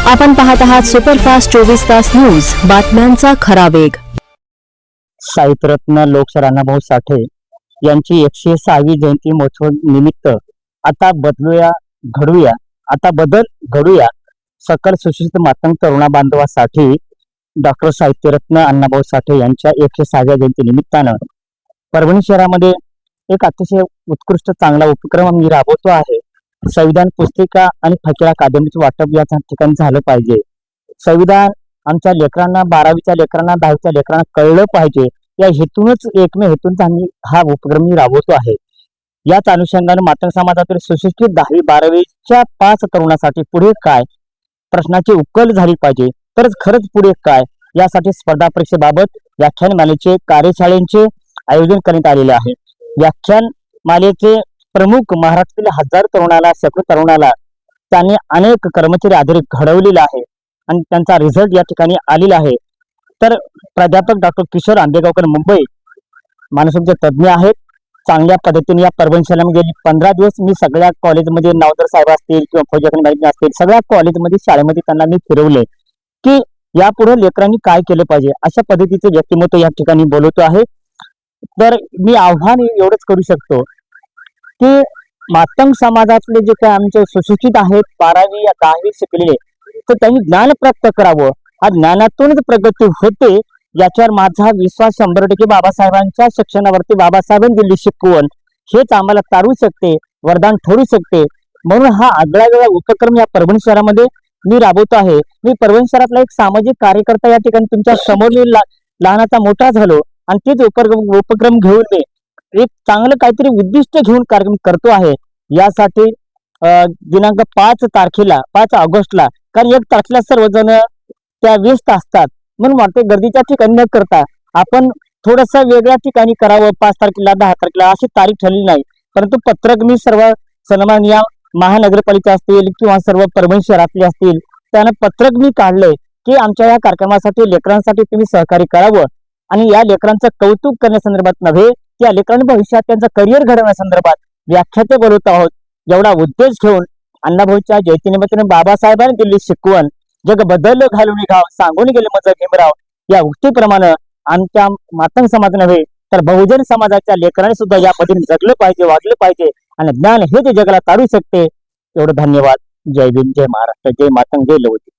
आपण पाहत आहात सुपरफास्ट 24 तास न्यूज, बातम्यांचा खरा वेग. साहित्यरत्न लोकशाहीर अण्णाभाऊ साठे यांची 106वी जयंती महोत्सव निमित्त आता बदल घडूया सकल सुशिक्षित मातंग तरुणा बांधवासाठी डॉक्टर साहित्यरत्न अण्णाभाऊ साठे यांच्या 106व्या जयंती निमित्तानं परभणी शहरामध्ये एक अतिशय उत्कृष्ट चांगला उपक्रम मी राबवतो आहे. संविधान पुस्तिका आणि फकीरा कादंबरीचं वाटप या ठिकाणी झालं पाहिजे. संविधान आमच्या लेकरांना, 12वीच्या लेकरांना, 10वीच्या लेकरांना कळलं पाहिजे या हेतूनच एकमेव हेतून आम्ही हा उपक्रम मी राबवतो आहे. याच अनुषंगाने मातंग समाजातील सुशिक्षित 10वी 12वीच्या 5 तरुणासाठी पुढे काय प्रश्नाची उकल झाली पाहिजे, तरच खरंच पुढे काय यासाठी स्पर्धा परीक्षेबाबत व्याख्यानमालेचे कार्यशाळेचे आयोजन करण्यात आलेले आहे. व्याख्यानमालेचे प्रमुख महाराष्ट्रातील हजारो तरुणाला, शेकडो तरुणाला त्यांनी अनेक कर्मचारी आधारित घडवलेला आहे आणि त्यांचा रिझल्ट या ठिकाणी आलेला आहे. तर प्राध्यापक डॉक्टर किशोर आंबेगावकर मुंबई मानसोपचार तज्ज्ञ आहेत. चांगल्या पद्धतीने या परभणी शहरामध्ये गेली 15 दिवस मी सगळ्या कॉलेजमध्ये नावदर साहेब असतील किंवा फौजी मॅडम असतील, सगळ्या कॉलेजमध्ये शाळेमध्ये त्यांना मी फिरवले की यापुढे लेकरांनी काय केलं पाहिजे, अशा पद्धतीचे व्यक्तिमत्व या ठिकाणी बोलवतो आहे. तर मी आव्हान एवढंच करू शकतो की मातंग समाजातले जे काही आमचे सुशिक्षित आहेत, 12वी या 10वी शिकलेले, तर त्यांनी ज्ञान प्राप्त करावं. हा ज्ञानातूनच प्रगती होते याच्यावर माझा विश्वास 100% बाबासाहेबांच्या शिक्षणावरती, बाबासाहेबांनी दिलेली शिकवण हेच आम्हाला तारू शकते, वरदान ठरू शकते. म्हणून हा आगळा वेगळा उपक्रम या परभणी शहरामध्ये मी राबवतो आहे. मी परभणी शहरातला एक सामाजिक कार्यकर्ता या ठिकाणी तुमच्या समोर लहानाचा मोठा झालो आणि तेच उपक्रम घेऊन मी एक चांगलं काहीतरी उद्दिष्ट घेऊन कार्यक्रम करतो आहे. यासाठी दिनांक 5 ऑगस्टला, कारण 1 तारखेला सर्वजण त्या व्यस्त असतात, म्हणून वाटते गर्दीच्या ठिकाणी न करता आपण थोडस वेगळ्या ठिकाणी करावं. 5 तारखेला 10 तारखेला अशी तारीख ठरली नाही, परंतु पत्रक मी सर्व सन्माननीय महानगरपालिका असतील किंवा सर्व परभणी शहरातले असतील त्यानं पत्रक मी काढलंय की आमच्या या कार्यक्रमासाठी लेकरांसाठी तुम्ही सहकार्य करावं आणि या लेकरांचं कौतुक करण्यासंदर्भात नव्हे, त्या लेकरांनी भविष्यात त्यांचं करिअर घडवण्यासंदर्भात व्याख्याते बोलवत आहोत. एवढा उद्देश घेऊन अण्णाभाऊच्या जयंतीनिमित्ताने बाबासाहेबांनी दिलेली शिकवण जग बदललं घालून घाव सांगून गेले मज भीमराव या उक्तीप्रमाणे आमच्या मातंग समाज नव्हे तर बहुजन समाजाच्या लेकरांनी सुद्धा या पद्धतीने जगलं पाहिजे, वागलं पाहिजे आणि ज्ञान हे जे जगाला तारू शकते. एवढं धन्यवाद. जय भीम, जय महाराष्ट्र, जय मातंग, जय लवती.